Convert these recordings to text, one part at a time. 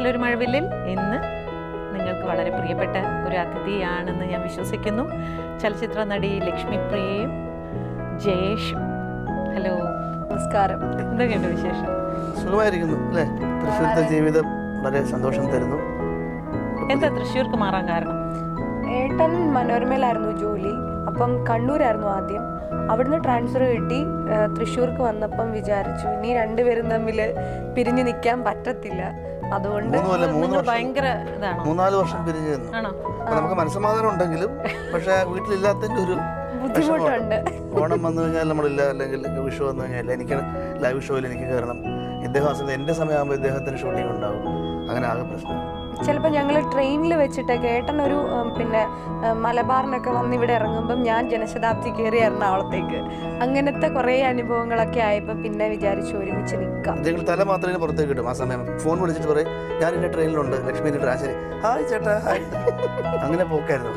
മനസ്സിലൊരു മഴവില്ലിൽ ഇന്ന് നിങ്ങൾക്ക് വളരെ പ്രിയപ്പെട്ട ഒരു അതിഥിയാണെന്ന് ഞാൻ വിശ്വസിക്കുന്നു. ചലച്ചിത്ര നടി ലക്ഷ്മിപ്രിയയും ജയേഷും. ഹലോ, നമസ്കാരം. എന്തൊക്കെയുണ്ട് വിശേഷം? സുഖമായിരിക്കുന്നു അല്ലേ? തൃശ്ശൂരത്തെ ജീവിതം വളരെ സന്തോഷം തരുന്നു. എന്താ തൃശ്ശൂർക്ക് മാറാൻ കാരണം? ഏട്ടൻ മനോരമയിലായിരുന്നു ജോലി, അപ്പം കണ്ണൂരായിരുന്നു ആദ്യം. അവിടുന്ന് ട്രാൻസ്ഫർ കിട്ടി തൃശ്ശൂർക്ക് വന്നപ്പം വിചാരിച്ചു ഇനി രണ്ടുപേരും തമ്മിൽ പിരിഞ്ഞു നിൽക്കാൻ പറ്റത്തില്ല. അതുകൊണ്ട് ഭയങ്കര ഇതാണ്. 3-4 വർഷം പിരിഞ്ഞു നിന്നു. നമുക്ക് മനസ്സമാധാനം ഉണ്ടെങ്കിലും പക്ഷെ വീട്ടിലില്ലാത്തതിന്റെ ഒരു ബുദ്ധിമുട്ടുണ്ട്. ഓണം വന്നു കഴിഞ്ഞാൽ നമ്മളില്ല, അല്ലെങ്കിൽ വിഷു വന്നു കഴിഞ്ഞാൽ എനിക്ക് ലൈവ് ഷോയിൽ എനിക്ക് കയറണം. ഇദ്ദേഹം എൻ്റെ സമയമാകുമ്പോൾ ഇദ്ദേഹത്തിന് ഷൂട്ടിംഗ് ഉണ്ടാവും. അങ്ങനെ ആകെ പ്രശ്നം. ചിലപ്പോൾ ഞങ്ങൾ ട്രെയിനിൽ വെച്ചിട്ടൊക്കെ ഏട്ടൻ ഒരു പിന്നെ മലബാറിനൊക്കെ വന്ന് ഇവിടെ ഇറങ്ങുമ്പം ഞാൻ ജനശതാബ്ദി കയറി എറണാകുളത്തേക്ക്. അങ്ങനത്തെ കുറേ അനുഭവങ്ങളൊക്കെ ആയപ്പോൾ പിന്നെ വിചാരിച്ചു ഒരുമിച്ച് നിൽക്കാം. നിങ്ങൾ തല മാത്രമേ പുറത്തേക്ക് കിട്ടും. ആ സമയം ഫോൺ വിളിച്ചിട്ട് പറയും ഞാൻ എൻ്റെ ട്രെയിനിലുണ്ട്, ലക്ഷ്മി ട്രാൻസ്ഫർ, ഹായ് ചേട്ടാ ഹായ്. അങ്ങനെ പോക്കായിരുന്നു.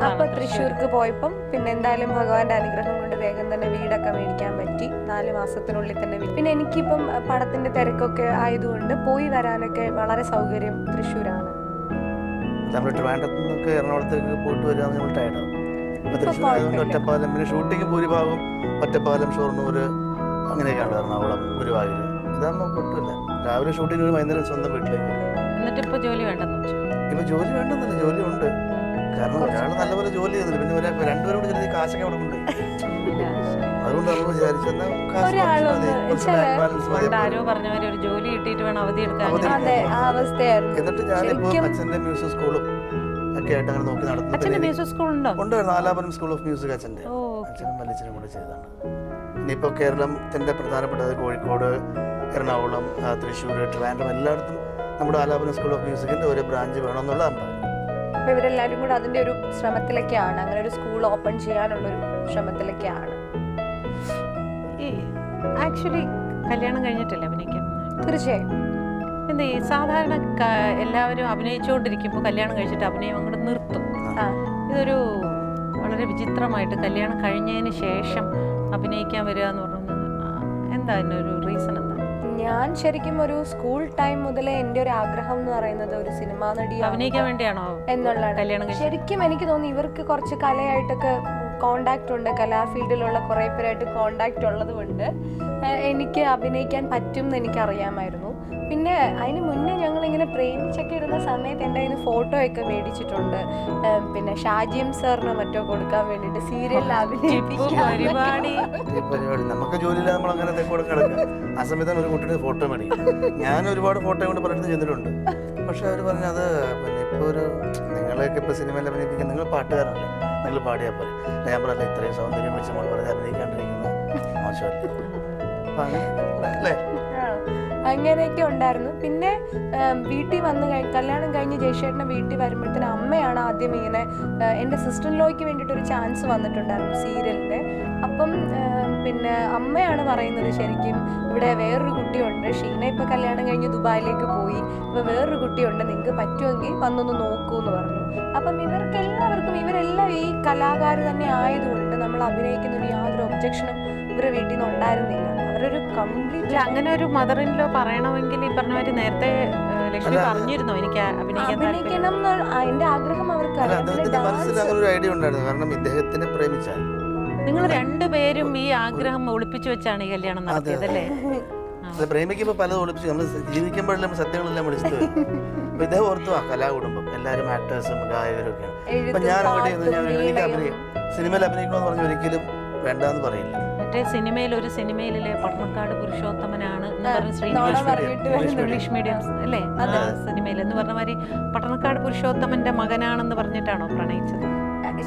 അപ്പൊ തൃശ്ശൂർക്ക് പോയപ്പം പിന്നെ എന്തായാലും ഭഗവാന്റെ അനുഗ്രഹം കൊണ്ട് വേഗം തന്നെ വീടൊക്കെ മേടിക്കാൻ പറ്റി. 4 മാസത്തിനുള്ളിൽ തന്നെ. പിന്നെ എനിക്കിപ്പം പടത്തിന്റെ തിരക്കൊക്കെ ആയതുകൊണ്ട് പോയി വരാനൊക്കെ വളരെ സൗകര്യം തൃശ്ശൂരാണ്. നമ്മൾ ട്രിവാൻഡ്രത്ത് നിന്നൊക്കെ എറണാകുളത്തേക്ക് പോയിട്ട് വരാൻ നമ്മൾ ടയർഡാവും. തൃശ്ശൂർ ആയതുകൊണ്ട് ഒറ്റപ്പാലം, പിന്നെ ഷൂട്ടിംഗ് ഭൂരിഭാഗം ഒറ്റപ്പാലം, ഷൊർണൂർ അങ്ങനെയൊക്കെയാണ്. എറണാകുളം, ഗുരുവായൂർ ഇതാകുമ്പോൾ പൊട്ടില്ല. രാവിലെ ഷൂട്ടിംഗ് വൈകുന്നേരം സ്വന്തം വീട്ടിലേക്ക്. എന്നിട്ട് ഇപ്പൊ ജോലി വേണ്ടെന്ന് വെച്ചു? ഇപ്പൊ ജോലി വേണ്ടെന്നല്ല, ജോലി ഉണ്ട്. കാരണം ഒരാൾ നല്ലപോലെ ജോലി ചെയ്യുന്നില്ല, പിന്നെ രണ്ടുപേരും കൂടി ചെറിയ കാശൊക്കെ അവിടെ കൊണ്ട്. അതുകൊണ്ട് നമ്മൾ വിചാരിച്ചു ആരോ പറഞ്ഞവര് ഒരു ജോലി കിട്ടിയിട്ട് വേണം അവധി എടുക്കാൻ. എന്നിട്ട് ഞാനിപ്പോ അച്ഛന്റെ മ്യൂസിക് സ്കൂളും ഒക്കെ ആയിട്ട് അങ്ങനെ നോക്കി നടത്തുന്നു. മ്യൂസിക് സ്കൂൾ ഉണ്ടോ? ഉണ്ടായിരുന്നു. ആലാപനം സ്കൂൾ ഓഫ് മ്യൂസിക് അച്ഛനും വല്യച്ഛനും കൂടെ ചെയ്തതാണ്. ഇനിയിപ്പോൾ കേരളത്തിന്റെ പ്രധാനപ്പെട്ടത് കോഴിക്കോട്, എറണാകുളം, തൃശ്ശൂർ, ട്രിവാൻഡ്രം എല്ലായിടത്തും നമ്മുടെ ആലാപനം സ്കൂൾ ഓഫ് മ്യൂസിക്കിന്റെ ഒരു ബ്രാഞ്ച് വേണമെന്നുള്ളതാണ്. അപ്പൊ ഇവരെല്ലാരും കൂടെ അതിന്റെ ഒരു ശ്രമത്തിലൊക്കെയാണ്. അങ്ങനെ ഒരു സ്കൂൾ ഓപ്പൺ ചെയ്യാനുള്ളൊരു ശ്രമത്തിലൊക്കെയാണ്. ആക്ച്വലി കല്യാണം കഴിഞ്ഞിട്ടല്ലേ അഭിനയിക്കാൻ? തീർച്ചയായും. എന്താ ഈ സാധാരണ എല്ലാവരും അഭിനയിച്ചുകൊണ്ടിരിക്കുമ്പോൾ കല്യാണം കഴിച്ചിട്ട് അഭിനയം അങ്ങോട്ട് നിർത്തും. ഇതൊരു വളരെ വിചിത്രമായിട്ട് കല്യാണം കഴിഞ്ഞതിന് ശേഷം അഭിനയിക്കാൻ വരിക എന്ന് പറയുന്നത് എന്താ അതിനൊരു റീസൺ എന്താ? ഞാൻ ശരിക്കും ഒരു സ്കൂൾ ടൈം മുതലേ എൻ്റെ ഒരു ആഗ്രഹം എന്ന് പറയുന്നത് ഒരു സിനിമാ നടി അഭിനയിക്കാൻ വേണ്ടിയാണോ എന്നുള്ളതാണ്. ശരിക്കും എനിക്ക് തോന്നി ഇവർക്ക് കുറച്ച് കലയായിട്ടൊക്കെ കോണ്ടാക്ട് ഉണ്ട്, കലാ ഫീൽഡിലുള്ള കുറേ പേരായിട്ട് കോണ്ടാക്ട് ഉള്ളത് കൊണ്ട് എനിക്ക് അഭിനയിക്കാൻ പറ്റും എന്ന് എനിക്കറിയാമായിരുന്നു. പിന്നെ അതിന് മുന്നേ ഞങ്ങളിങ്ങനെ പ്രേമിച്ചൊക്കെ ഇരുന്ന സമയത്ത് എൻ്റെ കയ്യിൽ നിന്ന് ഫോട്ടോയൊക്കെ മേടിച്ചിട്ടുണ്ട്. പിന്നെ ഷാജിയം സാറിന് മറ്റോ കൊടുക്കാൻ വേണ്ടിയിട്ട് സീരിയലിൽ പരിപാടി. നമുക്ക് ജോലിയില്ല, നമ്മൾ അങ്ങനെ ആ സമയത്താണ് ഒരു കുട്ടിയുടെ ഫോട്ടോ മേടിക്കും. ഞാൻ ഒരുപാട് ഫോട്ടോ കൊണ്ട് പലയിടത്തും ചെന്നിട്ടുണ്ട്. പക്ഷെ അവർ പറഞ്ഞത് പിന്നെ ഇപ്പോൾ ഒരു നിങ്ങളെയൊക്കെ ഇപ്പോൾ സിനിമയിൽ അഭിനയിപ്പിക്കാൻ നിങ്ങൾ പാട്ടുകാരല്ലേ, നിങ്ങൾ പാടിയാൽ പോലെ. ഞാൻ പറഞ്ഞ ഇത്രയും സൗന്ദര്യം വെച്ച് നമ്മൾ പറഞ്ഞ് അഭിനയിക്കാണ്ടിരിക്കുന്നത് മോശമല്ലേ. അപ്പം അങ്ങനെ അല്ലേ, അങ്ങനെയൊക്കെ ഉണ്ടായിരുന്നു. പിന്നെ വീട്ടിൽ വന്ന് കല്യാണം കഴിഞ്ഞ് ജയശേട്ടനെ വീട്ടിൽ വരുമ്പോഴത്തേന് അമ്മയാണ് ആദ്യം ഇങ്ങനെ എൻ്റെ സിസ്റ്റർ ഇൻ ലോയ്ക്ക് വേണ്ടിയിട്ടൊരു ചാൻസ് വന്നിട്ടുണ്ടായിരുന്നു സീരിയലിൻ്റെ. അപ്പം പിന്നെ അമ്മയാണ് പറയുന്നത് ശരിക്കും ഇവിടെ വേറൊരു കുട്ടിയുണ്ട്, ഷീന ഇപ്പോൾ കല്യാണം കഴിഞ്ഞ് ദുബായിലേക്ക് പോയി, ഇപ്പോൾ വേറൊരു കുട്ടിയുണ്ട്, നിങ്ങൾക്ക് പറ്റുമെങ്കിൽ വന്നൊന്ന് നോക്കൂ എന്ന് പറഞ്ഞു. അപ്പം ഇവരെല്ലാം ഈ കലാകാർ തന്നെ ആയതുകൊണ്ട് നമ്മൾ അഭിനയിക്കുന്നൊരു യാതൊരു ഒബ്ജക്ഷനും ഇവരുടെ വീട്ടിൽ നിന്ന് ഉണ്ടായിരുന്നില്ല. അവരൊരു കംപ്ലീറ്റ് അങ്ങനെ ഒരു മദർ ഇൻ ലോ പറയണമെങ്കിൽ ഈ പറഞ്ഞവര് നേരത്തെ ലക്ഷ്മി പറഞ്ഞിരുന്നോ എനിക്ക് അഭിനയിക്കണം എന്റെ ആഗ്രഹം അവർക്ക് ഐഡിയ ഉണ്ടായിരുന്നു. കാരണം ഇദ്ദേഹത്തിനെ പ്രേമിച്ചാൽ നിങ്ങൾ രണ്ടുപേരും ഈ ആഗ്രഹം ഒളിപ്പിച്ചു വെച്ചാണ് ഈ കല്യാണം നടത്തിയതല്ലേ? പ്രേമിക്കുമ്പോൾ പലതും ഒളിപ്പിച്ചു. നമ്മൾ ജീവിക്കുമ്പോഴെല്ലാം സത്യങ്ങളെല്ലാം വിളിച്ചത് വരും. അപ്പൊ ഇദ്ദേഹം ഓർത്തു ആ കലാകുടുംബം എല്ലാവരും ആക്ടേഴ്സും ഗായകരും ഒക്കെയാണ്. അപ്പൊ ഞാൻ എനിക്ക് സിനിമയിൽ അഭിനയിക്കണമെന്ന് പറഞ്ഞ് ഒരിക്കലും വേണ്ടെന്ന് പറയില്ല. മറ്റേ സിനിമയിലെ പട്ടണക്കാട് പുരുഷോത്തമനാണ് എന്ന് പറഞ്ഞ ഇംഗ്ലീഷ് മീഡിയം അല്ലേ സിനിമയിൽ എന്ന് പറഞ്ഞ മാതിരി പട്ടണക്കാട് പുരുഷോത്തമന്റെ മകനാണെന്ന് പറഞ്ഞിട്ടാണോ പ്രണയിച്ചത്?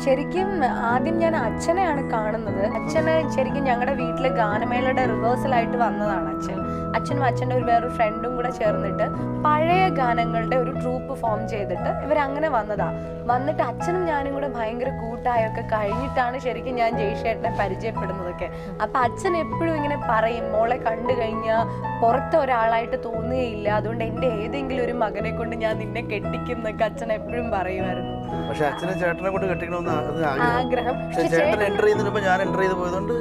ശരിക്കും ആദ്യം ഞാൻ അച്ഛനെയാണ് കാണുന്നത്. അച്ഛന് ശരിക്കും ഞങ്ങളുടെ വീട്ടിലെ ഗാനമേളയുടെ റിഹേഴ്സലായിട്ട് വന്നതാണ് അച്ഛനും അച്ഛൻ്റെ വേറൊരു ഫ്രണ്ടും കൂടെ ചേർന്നിട്ട് പഴയ ഗാനങ്ങളുടെ ഒരു ട്രൂപ്പ് ഫോം ചെയ്തിട്ട് ഇവരങ്ങനെ വന്നിട്ട് അച്ഛനും ഞാനും കൂടെ ഭയങ്കര കൂട്ടായൊക്കെ കഴിഞ്ഞിട്ടാണ് ശരിക്കും ഞാൻ ജയ്ഷേട്ടനെ പരിചയപ്പെടുന്നതൊക്കെ. അപ്പം അച്ഛൻ എപ്പോഴും ഇങ്ങനെ പറയും, മോളെ കണ്ടു കഴിഞ്ഞാൽ പുറത്തെ ഒരാളായിട്ട് തോന്നുകയില്ല, അതുകൊണ്ട് എൻ്റെ ഏതെങ്കിലും ഒരു മകനെ കൊണ്ട് ഞാൻ നിന്നെ കെട്ടിക്കും എന്നൊക്കെ അച്ഛൻ എപ്പോഴും പറയുമായിരുന്നു. പക്ഷെ അച്ഛനെ ചേട്ടനെ കൊണ്ട് കെട്ടിക്കണമെന്ന് ആഗ്രഹം. പക്ഷെ ചേട്ടൻ എൻ്റർ ചെയ്യുന്നതിന് ഞാൻ എൻ്റർ ചെയ്ത് പോയതുകൊണ്ട്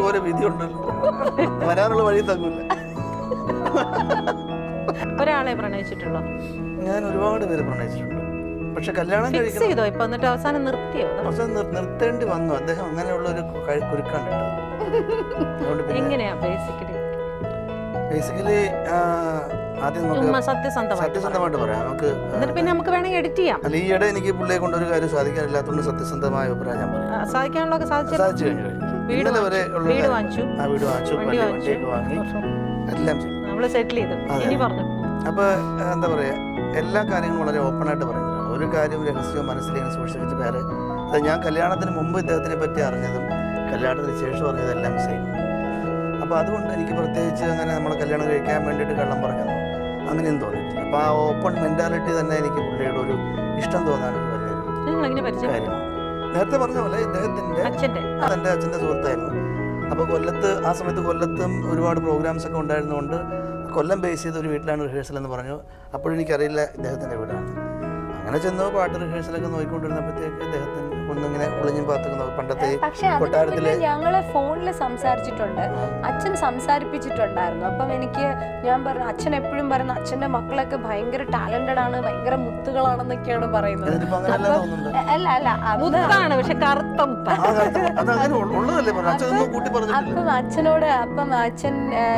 ഓരോ വിധി ഉണ്ടല്ലോ, വരാനുള്ള വഴി തങ്ങൂല. ഒരാളെ പ്രണയിച്ചിട്ടുള്ളോ? ഞാൻ ഒരുപാട് പേര് പ്രണയിച്ചിട്ടുണ്ട്. പക്ഷെ കല്യാണം ഫിക്സ് കഴിക്കണം ചെയ്തോ ഇപ്പൊ? എന്നിട്ട് അവസാനം നിർത്തിയോ? പക്ഷെ നിർത്തേണ്ടി വന്നു. അദ്ദേഹം അങ്ങനെയുള്ള ഒരു കുരുക്കാണ് ഇട്ടത്. അതുകൊണ്ട് പിന്നെ എങ്ങനെയാ ബേസിക്കലി ആദ്യം നമുക്ക് സത്യസന്ധമായിട്ട് സത്യസന്ധമായിട്ട് പറയാം. നമുക്ക് എന്നിട്ട് പിന്നെ നമുക്ക് വേണമെങ്കിൽ എഡിറ്റ് ചെയ്യാം. അല്ല, ഈയിടെ എനിക്ക് പുള്ളിയെ കൊണ്ട് ഒരു കാര്യം സാധിക്കാനില്ലാത്തതുകൊണ്ട് സത്യസന്ധമായ അഭിപ്രായം ഞാൻ പറയാം. സാധിക്കാനുള്ളതൊക്കെ സാധിച്ചു കഴിഞ്ഞു. ഇന്നലെ വരെ ഉള്ള വീട് വാങ്ങിച്ചു, വീട് വാങ്ങിച്ചു, വണ്ടിയൊക്കെ വാങ്ങി, എല്ലാം ചെയ്തു, നമ്മള് സെറ്റിൽ ചെയ്തു. ഇനി പറഞ്ഞു. അപ്പൊ എന്താ പറയാ, എല്ലാ കാര്യങ്ങളും വളരെ ഓപ്പൺ ആയിട്ട് പറയുന്നതാണ്. ഒരു കാര്യവും രഹസ്യവും മനസ്സിലേക്ക് സൂക്ഷിച്ച് വേറെ. അത് ഞാൻ കല്യാണത്തിന് മുമ്പ് ഇദ്ദേഹത്തിനെ പറ്റി അറിഞ്ഞതും കല്യാണത്തിന് ശേഷം അറിഞ്ഞതെല്ലാം സെയിം. അപ്പോൾ അതുകൊണ്ട് എനിക്ക് പ്രത്യേകിച്ച് അങ്ങനെ നമ്മൾ കല്യാണം കഴിക്കാൻ വേണ്ടിയിട്ട് കള്ളം പറഞ്ഞതോ അങ്ങനെയും തോന്നിയിട്ടില്ല. അപ്പോൾ ആ ഓപ്പൺ മെൻറ്റാലിറ്റി തന്നെ എനിക്ക് പുള്ളിയുടെ ഒരു ഇഷ്ടം തോന്നാനൊരു വലിയൊരു കാര്യം. നേരത്തെ പറഞ്ഞ പോലെ ഇദ്ദേഹത്തിൻ്റെ എൻ്റെ അച്ഛൻ്റെ സുഹൃത്തായിരുന്നു. അപ്പോൾ കൊല്ലത്ത് ആ സമയത്ത് കൊല്ലത്തും ഒരുപാട് പ്രോഗ്രാംസ് ഒക്കെ ഉണ്ടായിരുന്നതുകൊണ്ട് കൊല്ലം ബേസ് ചെയ്ത ഒരു വീട്ടിലാണ് റിഹേഴ്സൽ എന്ന് പറഞ്ഞു. അപ്പോഴെനിക്കറിയില്ല ഇദ്ദേഹത്തിൻ്റെ വീടാണ്. അങ്ങനെ ചെന്നു പാട്ട് റിഹേഴ്സലൊക്കെ നോക്കിക്കൊണ്ടിരുന്നപ്പോഴത്തേക്ക് ഇദ്ദേഹത്തിന് ഒന്നിങ്ങനെ ഒളിഞ്ഞും പാത്തുന്ന പണ്ടത്തെ കൊട്ടാരത്തിലെ ഞങ്ങള് ഫോണിൽ സംസാരിച്ചിട്ടുണ്ട്. അച്ഛൻ സംസാരിപ്പിച്ചിട്ടുണ്ടായിരുന്നു. അപ്പം എനിക്ക് ഞാൻ പറഞ്ഞു, അച്ഛൻ എപ്പോഴും പറയുന്ന അച്ഛൻ്റെ മക്കളൊക്കെ ഭയങ്കര ടാലന്റഡ് ആണ്, ഭയങ്കര മുത്തുകളാണെന്നൊക്കെയാണ് പറയുന്നത്. അല്ല അല്ല മുത്താണ്, പക്ഷെ കറുത്ത അപ്പം അച്ഛനോട് അച്ഛൻ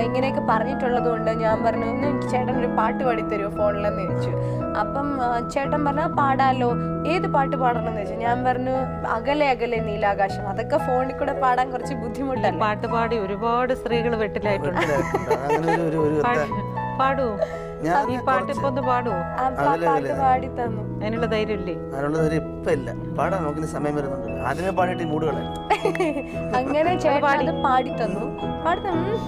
ഇങ്ങനെയൊക്കെ പറഞ്ഞിട്ടുള്ളത് കൊണ്ട് ഞാൻ പറഞ്ഞു, എനിക്ക് ചേട്ടൻ ഒരു പാട്ട് പാടിത്തരുമോ ഫോണിലെന്ന് ചോദിച്ചു. അപ്പം ചേട്ടൻ പറഞ്ഞാൽ പാടാലോ, ഏത് പാട്ട് പാടണമെന്ന് ചോദിച്ചു. ഞാൻ പറഞ്ഞു അകലെ അകലെ നീലാകാശം. അതൊക്കെ ഫോണിൽ കൂടെ പാടാൻ കുറച്ച് ബുദ്ധിമുട്ടല്ല. പാട്ട് പാടി ഒരുപാട് സ്ത്രീകൾ വെട്ടിലായിട്ടുണ്ട്. പാടൂ, ഈ പാട്ട് ഇപ്പൊ ഒന്ന് പാടൂ. പാട്ട് പാടി തന്നു. അതിനുള്ള ധൈര്യം ഇല്ലേ? അതിനുള്ള ധൈര്യം ഇപ്പൊ ഇല്ല. പാടാൻ നോക്കുന്ന സമയം വരുന്നുണ്ട്. ആദ്യമേ പാടിയിട്ട് മൂടുകളെ. അങ്ങനെ ചേട്ടൻ അത് പാടി തന്നു.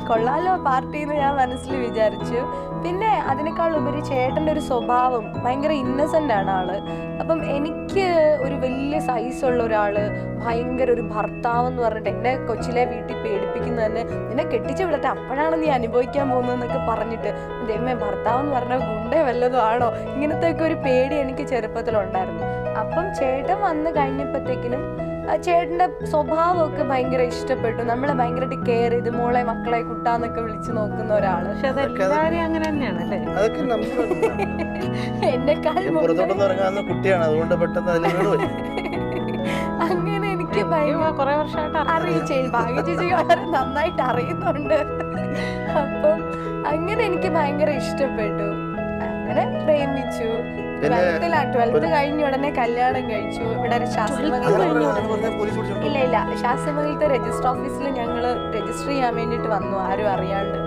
കൊള്ളാലോ പാർട്ടിന്ന് ഞാൻ മനസ്സിൽ വിചാരിച്ചു. പിന്നെ അതിനേക്കാൾ ഉപരി ചേട്ടൻ്റെ ഒരു സ്വഭാവം ഭയങ്കര ഇന്നസെന്റ് ആണ് ആള്. അപ്പം എനിക്ക് ഒരു വലിയ സൈസുള്ള ഒരാള്, ഭയങ്കര ഒരു ഭർത്താവ് എന്ന് പറഞ്ഞിട്ട് എന്നെ കൊച്ചിലെ വീട്ടിൽ പേടിപ്പിക്കുന്ന തന്നെ, നിന്നെ കെട്ടിച്ചു വിടട്ടെ അപ്പോഴാണ് നീ അനുഭവിക്കാൻ പോകുന്നതെന്നൊക്കെ പറഞ്ഞിട്ട്, ദൈവമേ ഭർത്താവ് എന്ന് പറഞ്ഞാൽ ഗുണ്ടേ വല്ലതും ആണോ, ഇങ്ങനത്തെ ഒക്കെ ഒരു പേടി എനിക്ക് ചെറുപ്പത്തിലുണ്ടായിരുന്നു. അപ്പം ചേട്ടൻ വന്ന് കഴിഞ്ഞപ്പോഴത്തേക്കിനും ചേട്ടൻ്റെ സ്വഭാവമൊക്കെ ഭയങ്കര ഇഷ്ടപ്പെട്ടു. നമ്മളെ ഭയങ്കരമായിട്ട് കെയർ ചെയ്ത് മോളെ മക്കളെ കുട്ടാന്നൊക്കെ വിളിച്ചു നോക്കുന്ന ഒരാള്. പക്ഷെ അതെല്ലാരും അങ്ങനെ തന്നെയാണ് അല്ലേ? എന്നെക്കാൾ കുട്ടിയാണ്, അതുകൊണ്ട് പെട്ടെന്ന് അങ്ങനെ എനിക്ക് കുറെ വർഷമായിട്ട് അറിയിച്ചേ ഭാഗ്യ ചേച്ചി വളരെ നന്നായിട്ട് അറിയുന്നുണ്ട്. അപ്പം അങ്ങനെ എനിക്ക് ഭയങ്കര ഇഷ്ടപ്പെട്ടു. അങ്ങനെ പ്രേമിച്ചു. 12th കഴിഞ്ഞ ഉടനെ കല്യാണം കഴിച്ചു. ഇവിടെ ശാസ്ത്രമംഗലത്തെ രജിസ്റ്റർ ഓഫീസിൽ ഞങ്ങള് രജിസ്റ്റർ ചെയ്യാൻ വേണ്ടിട്ട് വന്നു, ആരും അറിയാണ്ട്.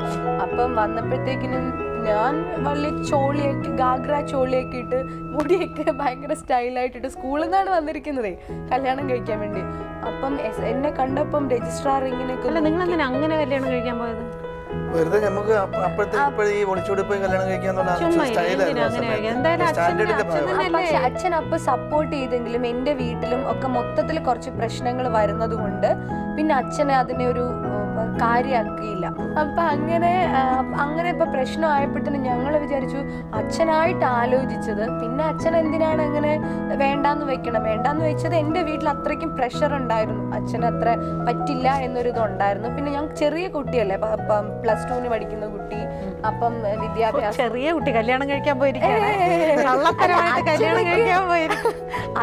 അപ്പം വന്നപ്പോഴത്തേക്കിനും ഞാൻ വലിയ ചോളിയൊക്കെ ഗാഗ്ര ചോളിയൊക്കെ ഇട്ട് മുടിയൊക്കെ ഭയങ്കര സ്റ്റൈലായിട്ടിട്ട് സ്കൂളിൽ നിന്നാണ് വന്നിരിക്കുന്നതേ കല്യാണം കഴിക്കാൻ വേണ്ടി. അപ്പം എന്നെ കണ്ടപ്പം രജിസ്ട്രാർ ഇങ്ങനെയൊക്കെ. നിങ്ങൾ അങ്ങനെ കല്യാണം കഴിക്കാൻ പോയത്? വെറുതെ നമുക്ക് അപ്പോഴത്തെ ഈ ഒളിച്ചോടി പോയി കല്യാണം കഴിക്കാന്നുള്ള പക്ഷെ അച്ഛൻ അപ്പൊ സപ്പോർട്ട് ചെയ്തെങ്കിലും എന്റെ വീട്ടിലും ഒക്കെ മൊത്തത്തിൽ കുറച്ച് പ്രശ്നങ്ങൾ വരുന്നത് കൊണ്ട് പിന്നെ അച്ഛനെ അതിനെ ഒരു കാര്യമാക്കിയില്ല. അപ്പൊ അങ്ങനെ ഇപ്പൊ പ്രശ്നമായപ്പോഴത്തേനും ഞങ്ങൾ വിചാരിച്ചു അച്ഛനായിട്ട് ആലോചിച്ചത്. പിന്നെ അച്ഛൻ എന്തിനാണ് അങ്ങനെ വേണ്ടാന്ന് വെച്ചത് എന്റെ വീട്ടിൽ അത്രയ്ക്കും പ്രഷർ ഉണ്ടായിരുന്നു. അച്ഛന് അത്ര പറ്റില്ല എന്നൊരിതുണ്ടായിരുന്നു. പിന്നെ ഞാൻ ചെറിയ കുട്ടിയല്ലേ, +2 പഠിക്കുന്ന കുട്ടി. അപ്പം വിദ്യാഭ്യാസം ചെറിയ കുട്ടി കല്യാണം കഴിക്കാൻ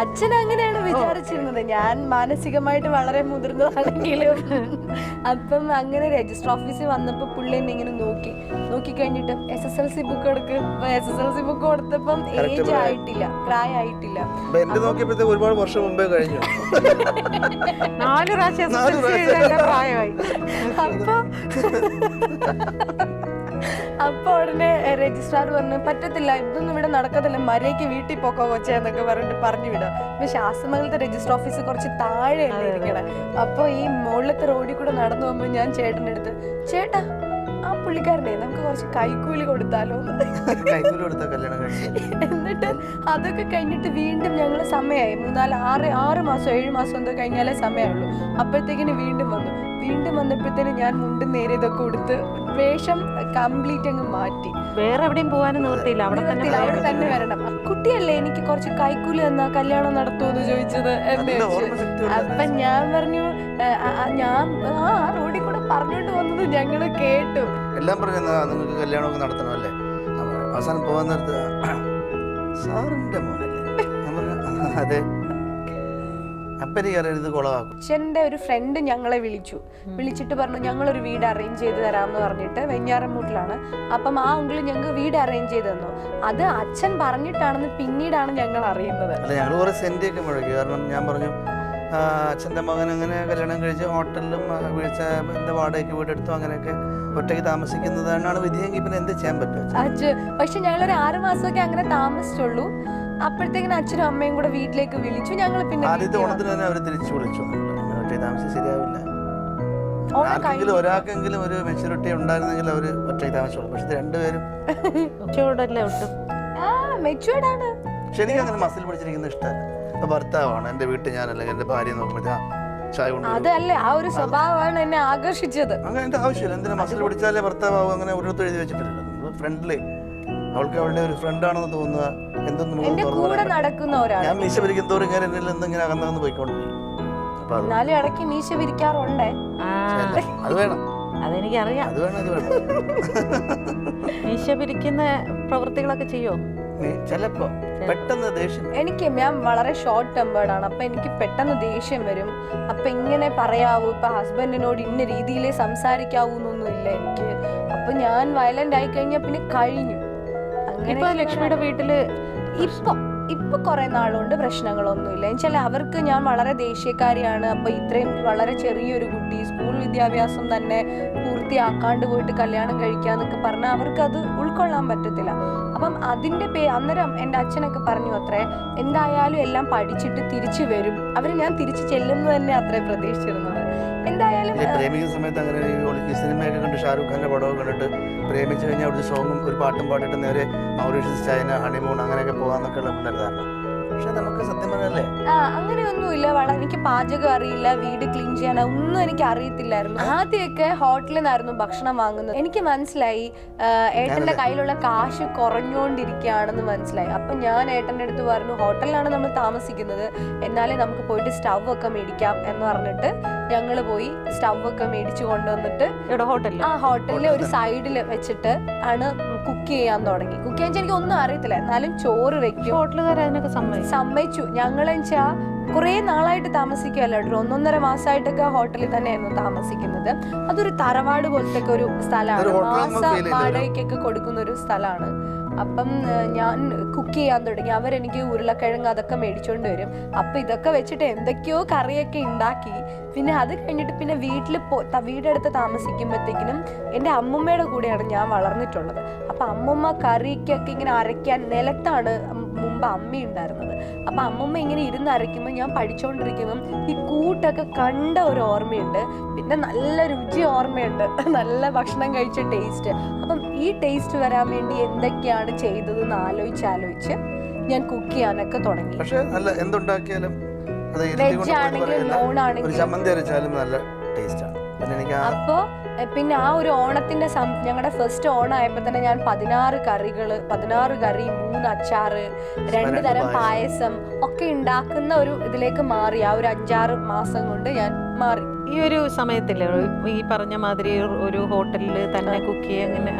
അച്ഛൻ അങ്ങനെയാണ് വിചാരിച്ചിരുന്നത്. ഞാൻ മാനസികമായിട്ട് വളരെ മുതിർന്നതാണെങ്കിലും. അപ്പം അങ്ങനെ രജിസ്റ്റർ ഓഫീസിൽ വന്നപ്പോ പുള്ളി എന്നെ ഇങ്ങനെ നോക്കി കഴിഞ്ഞിട്ട് SSLC ബുക്ക് എടുക്കും. SSLC ബുക്ക് കൊടുത്തപ്പം ഏജ് ആയിട്ടില്ല, പ്രായമായിട്ടില്ല. ഒരുപാട് വർഷം മുമ്പേ കഴിഞ്ഞു. 4 പ്രാവശ്യം പ്രായമായി. അപ്പൊ ഉടനെ രജിസ്ട്രാർ പറഞ്ഞു പറ്റത്തില്ല, ഇതൊന്നും ഇവിടെ നടക്കത്തില്ല, മര്യാദയ്ക്ക് വീട്ടിൽ പോക്കോ കൊച്ചേ എന്നൊക്കെ പറഞ്ഞു വിടാം. ഇപ്പൊ ശാസ്ത്രമംഗലത്തെ രജിസ്റ്റർ ഓഫീസ് കുറച്ച് താഴെയല്ലേ ഇരിക്കണേ. അപ്പൊ ഈ മുകളിലത്തെ റോഡിൽ കൂടെ നടന്നു പോകുമ്പോ ഞാൻ ചേട്ടൻ്റെ അടുത്ത്, ചേട്ടാ ആ പുള്ളിക്കാരനെ നമുക്ക് കുറച്ച് കൈക്കൂലി കൊടുത്താലോ എന്നിട്ട് അതൊക്കെ കഴിഞ്ഞിട്ട് വീണ്ടും ഞങ്ങൾ സമയമായി 6 മാസം 7 മാസം എന്തോ കഴിഞ്ഞാലേ സമയമുള്ളൂ. അപ്പോഴത്തേക്കിന് വീണ്ടും വന്നപ്പോഴത്തേനും ഞാൻ മുണ്ടും നേരിയതൊക്കെ കൊടുത്ത് വേഷം കംപ്ലീറ്റ് അങ്ങ് മാറ്റി. വേറെ എവിടെയും പോകാനും നിവൃത്തിയില്ല, അവിടെ തന്നെ വരണം. കുട്ടിയല്ലേ, എനിക്ക് കുറച്ച് കൈക്കൂലി തന്നാ കല്യാണം നടത്തുമെന്ന് ചോദിച്ചത് എന്ന് ചോദിച്ചു. അപ്പൊ ഞാൻ പറഞ്ഞു ഞാൻ റോഡിൽ കൂടെ പറഞ്ഞോണ്ട് പോകുന്നത് ഞങ്ങള് കേട്ടു. എല്ലാം പറഞ്ഞു നിങ്ങൾക്ക് കല്യാണമൊക്കെ നടത്തണമല്ലേ. അവസാനം പോകാൻ നേരത്ത് സാറിൻ്റെ മോനല്ലേ. ഞാൻ പറഞ്ഞു അതെ. അപ്പം എനിക്കറിയാം ഇത് കുളമാക്കും. അച്ഛൻ്റെ ഒരു ഫ്രണ്ട് ഞങ്ങളെ വിളിച്ചിട്ട് പറഞ്ഞു ഞങ്ങളൊരു വീട് അറേഞ്ച് ചെയ്ത് തരാമെന്ന് പറഞ്ഞിട്ട് വെഞ്ഞാറമൂട്ടിലാണ്. അപ്പം ആ അങ്കിള് ഞങ്ങൾക്ക് വീട് അറേഞ്ച് ചെയ്ത് തന്നു. അത് അച്ഛൻ പറഞ്ഞിട്ടാണെന്ന് പിന്നീടാണ് ഞങ്ങൾ അറിയുന്നത്. അല്ല ഞങ്ങൾ കുറേ സെൻറ്റൊക്കെ മുഴക്കി. കാരണം ഞാൻ പറഞ്ഞു അച്ഛൻ്റെ മകൻ അങ്ങനെ കല്യാണം കഴിച്ച് ഹോട്ടലിലും വീഴ്ച എന്താ വാടകയ്ക്ക് വീടെടുത്തു അങ്ങനെയൊക്കെ ഒറ്റയ്ക്ക് താമസിക്കുന്നതാണ് വിധിയെങ്കിൽ പിന്നെ എന്ത് ചെയ്യാൻ പറ്റും. പക്ഷെ ഞങ്ങളൊരു 6 മാസമൊക്കെ അങ്ങനെ താമസിച്ചുള്ളൂ. അപ്പോഴത്തേക്കിനും അച്ഛനും അമ്മയും കൂടെ വീട്ടിലേക്ക് വിളിച്ചു. ഞങ്ങൾ പിന്നെ ആദ്യത്തെ ഓണത്തിന് തന്നെ അവർ തിരിച്ചു വിളിച്ചു. ഒറ്റയ്ക്ക് താമസിച്ച് ശരിയാവില്ല. ഒരാൾക്കെങ്കിലും ഒരു മെച്യൂരിറ്റി ഉണ്ടായിരുന്നെങ്കിൽ അവർ ഒറ്റയ്ക്ക് താമസിച്ചോളൂ. പക്ഷെ രണ്ടുപേരും മെച്യൂർഡാണ്. പക്ഷെ എനിക്ക് അങ്ങനെ മസിൽ പിടിച്ചിരിക്കുന്ന ഇഷ്ടമല്ല. ഇപ്പൊ ഭർത്താവാണ് എൻ്റെ വീട്ടിൽ ഞാനല്ലെങ്കിൽ എൻ്റെ ഭാര്യ നോക്കുമ്പോൾ ചായ കൊണ്ട് അതല്ലേ ആ ഒരു സ്വഭാവമാണ് എന്നെ ആകർഷിച്ചത്. അങ്ങനെ എൻ്റെ ആവശ്യമില്ല. എന്തിനാ മസിൽ പിടിച്ചാലേ ഭർത്താവും അങ്ങനെ ഒരിടത്ത് എഴുതി വെച്ചിട്ടില്ല. ഫ്രണ്ട്ലി അവൾക്ക് അവളുടെ ഒരു ഫ്രണ്ടാണെന്ന് തോന്നുക. ഞാൻ മീശ പിരിക്കും തോറും ഇങ്ങനെ എന്തെങ്കിലും അകന്നു പോയിക്കൊണ്ടിരിക്കും. എന്നാലും ഇടയ്ക്ക് മീശ പിരിക്കാറുണ്ടേ. അത് വേണം, അതെനിക്കറിയാം. അത് വേണം, അത് വേണം. മീശ പിരിക്കുന്ന പ്രവൃത്തികളൊക്കെ ചെയ്യോ? ചിലപ്പോ പെട്ടെന്ന് ദേഷ്യം. ഞാൻ വളരെ ഷോർട്ട് ടെമ്പേർഡ് ആണ്. അപ്പൊ എനിക്ക് പെട്ടെന്ന് ദേഷ്യം വരും. അപ്പൊ ഇങ്ങനെ പറയാവൂ, ഇപ്പൊ ഹസ്ബൻഡിനോട് ഇന്ന രീതിയിലേ സംസാരിക്കാവൂ എന്നൊന്നും ഇല്ല എനിക്ക്. അപ്പൊ ഞാൻ വയലന്റ് ആയി കഴിഞ്ഞാൽ പിന്നെ കഴിഞ്ഞു. ഇപ്പൊ ലക്ഷ്മിയുടെ വീട്ടില് ഇപ്പൊ കുറെ നാളുകൊണ്ട് പ്രശ്നങ്ങളൊന്നുമില്ല. എന്നുവെച്ചാൽ അവർക്ക് ഞാൻ വളരെ ദേഷ്യക്കാരിയാണ്. അപ്പൊ ഇത്രയും വളരെ ചെറിയൊരു കുട്ടി സ്കൂൾ വിദ്യാഭ്യാസം തന്നെ പൂർത്തിയാക്കാണ്ട് പോയിട്ട് കല്യാണം കഴിക്കാന്നൊക്കെ പറഞ്ഞാൽ അവർക്ക് അത് ഉൾക്കൊള്ളാൻ പറ്റത്തില്ല. അപ്പം അതിന്റെ അന്നേരം എൻ്റെ അച്ഛനൊക്കെ പറഞ്ഞു അത്രേ എന്തായാലും എല്ലാം പഠിച്ചിട്ട് തിരിച്ചു വരും. ഞാൻ തിരിച്ചു ചെല്ലുന്നത് തന്നെ അത്രേ പ്രതീക്ഷിച്ചിരുന്നത്. എന്തായാലും പ്രേമിക്കുന്ന സമയത്ത് അങ്ങനെ ഈ സിനിമയൊക്കെ കണ്ട് ഷാരൂഖ് ഖാന്റെ പടമൊക്കെ കണ്ടിട്ട് പ്രേമിച്ചു കഴിഞ്ഞാൽ ഒരു സോങ്ങും ഒരു പാട്ടും പാടിയിട്ട് നേരെ മൗറീഷ്യസ്, ചൈന, ഹണിമൂൺ അങ്ങനെയൊക്കെ പോകാന്നൊക്കെ ഉള്ള പിള്ളേരാണ്. പക്ഷെ നമുക്ക് സത്യം പറഞ്ഞല്ലേ അങ്ങനെയൊന്നുമില്ല. എനിക്ക് പാചകം അറിയില്ല, വീട് ക്ലീൻ ചെയ്യാൻ ഒന്നും എനിക്ക് അറിയത്തില്ലായിരുന്നു. ആദ്യമൊക്കെ ഹോട്ടലിൽ നിന്നായിരുന്നു ഭക്ഷണം വാങ്ങുന്നത്. എനിക്ക് മനസ്സിലായി ഏട്ടന്റെ കയ്യിലുള്ള കാശ് കുറഞ്ഞുകൊണ്ടിരിക്കുകയാണെന്ന് മനസ്സിലായി. അപ്പൊ ഞാൻ ഏട്ടന്റെ അടുത്ത് പറഞ്ഞു ഹോട്ടലിലാണ് നമ്മൾ താമസിക്കുന്നത്, എന്നാലേ നമുക്ക് പോയിട്ട് സ്റ്റവ് ഒക്കെ മേടിക്കാം എന്ന് പറഞ്ഞിട്ട് ഞങ്ങൾ പോയി സ്റ്റവ് ഒക്കെ മേടിച്ചു കൊണ്ടുവന്നിട്ട് ആ ഹോട്ടലിലെ ഒരു സൈഡിൽ വെച്ചിട്ട് ആണ് കുക്ക് ചെയ്യാൻ തുടങ്ങി. കുക്ക് ചെയ്യാൻ എനിക്ക് ഒന്നും അറിയത്തില്ല, എന്നാലും ചോറ് വെക്കും. ഹോട്ടലുകാർ അതിനൊക്കെ സമ്മതിച്ചു. ഞങ്ങളെച്ചാ കുറെ നാളായിട്ട് താമസിക്കുമല്ലോ, 1.5 മാസമായിട്ടൊക്കെ ഹോട്ടലിൽ തന്നെയായിരുന്നു താമസിക്കുന്നത്. അതൊരു തറവാട് പോലത്തെ ഒരു സ്ഥലമാണ്, മാസ വാടകയ്ക്കൊക്കെ കൊടുക്കുന്ന ഒരു സ്ഥലമാണ്. അപ്പം ഞാൻ കുക്ക് ചെയ്യാൻ തുടങ്ങി. അവരെനിക്ക് ഉരുളക്കിഴങ്ങ് അതൊക്കെ മേടിച്ചോണ്ട് വരും. അപ്പൊ ഇതൊക്കെ വെച്ചിട്ട് എന്തൊക്കെയോ കറിയൊക്കെ ഉണ്ടാക്കി. പിന്നെ അത് കഴിഞ്ഞിട്ട് പിന്നെ വീടെടുത്ത് താമസിക്കുമ്പോഴത്തേക്കിനും എൻ്റെ അമ്മൂമ്മയുടെ കൂടെയാണ് ഞാൻ വളർന്നിട്ടുള്ളത്. അപ്പൊ അമ്മൂമ്മ കറിക്കൊക്കെ ഇങ്ങനെ അരയ്ക്കാൻ നിലത്താണ് മുമ്പ് അമ്മ ഉണ്ടായിരുന്നത്. അപ്പൊ അമ്മൂമ്മ ഇങ്ങനെ ഇരുന്ന് അരയ്ക്കുമ്പോൾ ഞാൻ പഠിച്ചോണ്ടിരിക്കുമ്പം ഈ കൂട്ടൊക്കെ കണ്ട ഒരു ഓർമ്മയുണ്ട്. പിന്നെ നല്ല രുചി ഓർമ്മയുണ്ട്, നല്ല ഭക്ഷണം കഴിച്ച ടേസ്റ്റ്. അപ്പം ഈ ടേസ്റ്റ് വരാൻ വേണ്ടി എന്തൊക്കെയാണ് ചെയ്തതെന്ന് ആലോചിച്ച് ഞാൻ കുക്ക് ചെയ്യാനൊക്കെ തുടങ്ങി. പക്ഷേ നല്ല എന്തുണ്ടാക്കിയാലും വെജ് ആണെങ്കിലും നോൺ ആണെങ്കിലും. അപ്പോ പിന്നെ ആ ഒരു ഓണത്തിന്റെ ഞങ്ങളുടെ ഫസ്റ്റ് ഓണം ആയപ്പോ തന്നെ ഞാൻ 16 കറി, 3 അച്ചാറ്, 2 തരം പായസം ഒക്കെ ഉണ്ടാക്കുന്ന ഒരു ഇതിലേക്ക് മാറി. ആ ഒരു 5-6 മാസം കൊണ്ട് ഞാൻ മാറി. ഈ ഒരു സമയത്തില്ലേ ഈ പറഞ്ഞ മാതിരി ഒരു ഹോട്ടലിൽ തന്നെ കുക്ക് ചെയ്യുക അങ്ങനെ,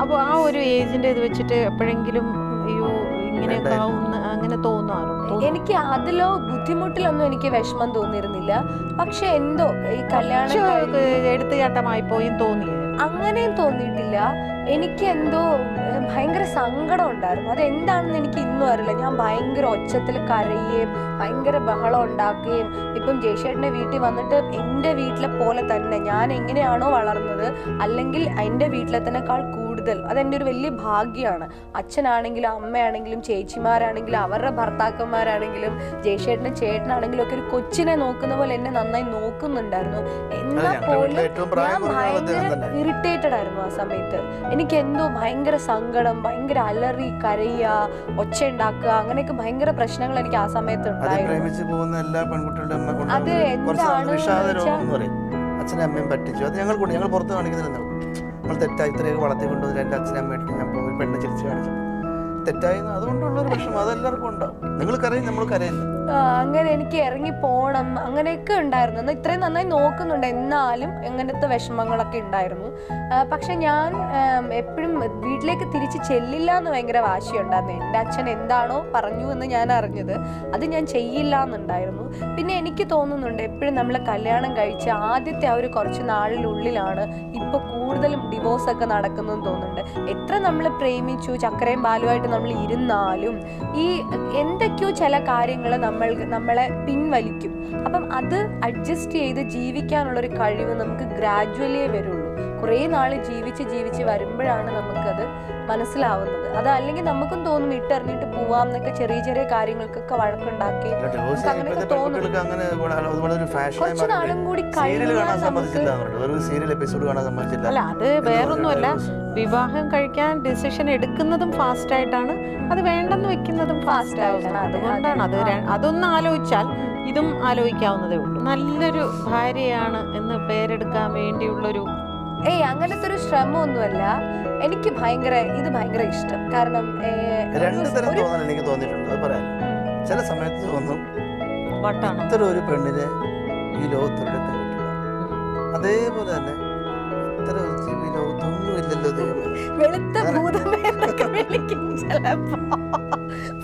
അപ്പോൾ ആ ഒരു ഏജിന്റെ ഇത് വെച്ചിട്ട് എപ്പോഴെങ്കിലും ഇങ്ങനെയൊക്കെ അങ്ങനെ തോന്നാറുണ്ടോ? എനിക്ക് അതിലോ ബുദ്ധിമുട്ടിലൊന്നും എനിക്ക് വിഷമം തോന്നിയിരുന്നില്ല. പക്ഷെ എന്തോ ഈ കല്യാണം എടുത്തുചാട്ടമായി പോയി തോന്നി, അങ്ങനെയും തോന്നിയിട്ടില്ല. എനിക്ക് എന്തോ ഭയങ്കര സങ്കടം ഉണ്ടായിരുന്നു. അതെന്താണെന്ന് എനിക്ക് ഇന്നും അറിയില്ല. ഞാൻ ഭയങ്കര ഒച്ചത്തിൽ കരയുകയും ഭയങ്കര ബഹളം ഉണ്ടാക്കുകയും ഇപ്പം ജയശേട്ടൻ്റെ വീട്ടിൽ വന്നിട്ട് എൻ്റെ വീട്ടിലെ പോലെ തന്നെ ഞാൻ എങ്ങനെയാണോ വളർന്നത് അല്ലെങ്കിൽ എൻ്റെ വീട്ടിലെ തന്നെക്കാൾ കൂടുതൽ അതെൻ്റെ ഒരു വലിയ ഭാഗ്യമാണ്. അച്ഛനാണെങ്കിലും അമ്മയാണെങ്കിലും ചേച്ചിമാരാണെങ്കിലും അവരുടെ ഭർത്താക്കന്മാരാണെങ്കിലും ജയശേട്ടൻ്റെ ചേട്ടനാണെങ്കിലും ഒക്കെ ഒരു കൊച്ചിനെ നോക്കുന്ന പോലെ എന്നെ നന്നായി നോക്കുന്നുണ്ടായിരുന്നു. എന്നാൽ പോലും ഞാൻ ഭയങ്കര ഇറിറ്റേറ്റഡ് ആയിരുന്നു ആ സമയത്ത്. എനിക്ക് എന്തോ ഭയങ്കര സങ്കടം, ഭയങ്കര അലറി കരയുക, ഒച്ച ഉണ്ടാക്കുക, അങ്ങനെയൊക്കെ ഭയങ്കര പ്രശ്നങ്ങൾ എനിക്ക് ആ സമയത്ത് ഉണ്ടായിരുന്നു. അത് എന്താണ് അച്ഛനും അമ്മയും പറ്റിച്ചു. അത് ഞങ്ങൾ പുറത്ത് കാണിക്കുന്നില്ല. നമ്മൾ തെറ്റായി ഇത്രയൊക്കെ വളർത്തിക്കൊണ്ടുവന്നില്ല. എൻ്റെ അച്ഛനും അമ്മയായിട്ട് ഞാൻ പോയി പെണ്ണ് ചിരിച്ച് കാണിച്ചപ്പോൾ തെറ്റായിരുന്നു. അതുകൊണ്ടുള്ളൊരു പ്രശ്നം അതെല്ലാവർക്കും ഉണ്ടാവും. നിങ്ങൾ കരയും, നമ്മൾ കരയില്ല. അങ്ങനെ എനിക്ക് ഇറങ്ങി പോകണം അങ്ങനെയൊക്കെ ഉണ്ടായിരുന്നു. എന്നാൽ ഇത്രയും നന്നായി നോക്കുന്നുണ്ട്, എന്നാലും അങ്ങനത്തെ വിഷമങ്ങളൊക്കെ ഉണ്ടായിരുന്നു. പക്ഷെ ഞാൻ എപ്പോഴും വീട്ടിലേക്ക് തിരിച്ച് ചെല്ലില്ല എന്ന് ഭയങ്കര വാശിയുണ്ടായിരുന്നു. എൻ്റെ അച്ഛൻ എന്താണോ പറഞ്ഞു എന്ന് ഞാൻ അറിഞ്ഞത് അത് ഞാൻ ചെയ്യില്ല എന്നുണ്ടായിരുന്നു. പിന്നെ എനിക്ക് തോന്നുന്നുണ്ട് എപ്പോഴും നമ്മൾ കല്യാണം കഴിച്ച് ആദ്യത്തെ ആ ഒരു കുറച്ച് നാളിനുള്ളിലാണ് ഇപ്പോൾ കൂടുതലും ഡിവോഴ്സൊക്കെ നടക്കുന്നതെന്ന് തോന്നുന്നുണ്ട്. എത്ര നമ്മൾ പ്രേമിച്ചു ചക്കരയും ബാലുമായിട്ട് നമ്മൾ ഇരുന്നാലും ഈ എന്തൊക്കെയോ ചില കാര്യങ്ങൾ നമ്മളെ പിൻവലിക്കും. അപ്പം അത് അഡ്ജസ്റ്റ് ചെയ്ത് ജീവിക്കാനുള്ളൊരു കഴിവ് നമുക്ക് ഗ്രാജുവലിയേ വരുള്ളൂ. കുറേ നാൾ ജീവിച്ച് വരുമ്പോഴാണ് നമുക്കത് മനസ്സിലാവുന്നത്. അത് അല്ലെങ്കിൽ നമുക്കും തോന്നും ഇട്ടെറിഞ്ഞിട്ട് പോവാം എന്നൊക്കെ, ചെറിയ ചെറിയ കാര്യങ്ങൾക്കൊക്കെ വഴക്കുണ്ടാക്കി അങ്ങനെയൊക്കെ തോന്നും. കുറച്ച് നാളും കൂടി അല്ല, അത് വേറൊന്നുമല്ല, വിവാഹം കഴിക്കാൻ ഡിസിഷൻ എടുക്കുന്നതും ഫാസ്റ്റ് ആയിട്ടാണ്, അത് വേണ്ടെന്ന് വെക്കുന്നതും ഫാസ്റ്റ് ആയിട്ടാണ്. അതുകൊണ്ടാണ് അതൊന്നും ആലോചിച്ചാൽ ഇതും ആലോചിക്കാവുന്നതേ ഉള്ളൂ. നല്ലൊരു ഭാര്യയാണ് എന്ന് പേരെടുക്കാൻ വേണ്ടിയുള്ളൊരു അങ്ങനത്തെ ഒരു ശ്രമമൊന്നുമല്ല. എനിക്ക് ഭയങ്കര ഇഷ്ടം. കാരണം രണ്ട് തരം തോന്നൽ എനിക്ക് തോന്നിയിട്ടുണ്ട്. അത് പറയാം, ചില സമയത്ത് തോന്നും ഇത്ര ഒരു പെണ്ണിനെ ഈ ലോകത്തൊരിടത്ത് കിട്ടില്ല, അതേപോലെ തന്നെ ഇത്ര ഒരു ജീവി ലോകത്തൊന്നും ഇല്ലല്ലോ ദൈവം. വെളുത്ത ഭൂതമേന്നൊക്കെ വിളിക്കും ചിലപ്പോ.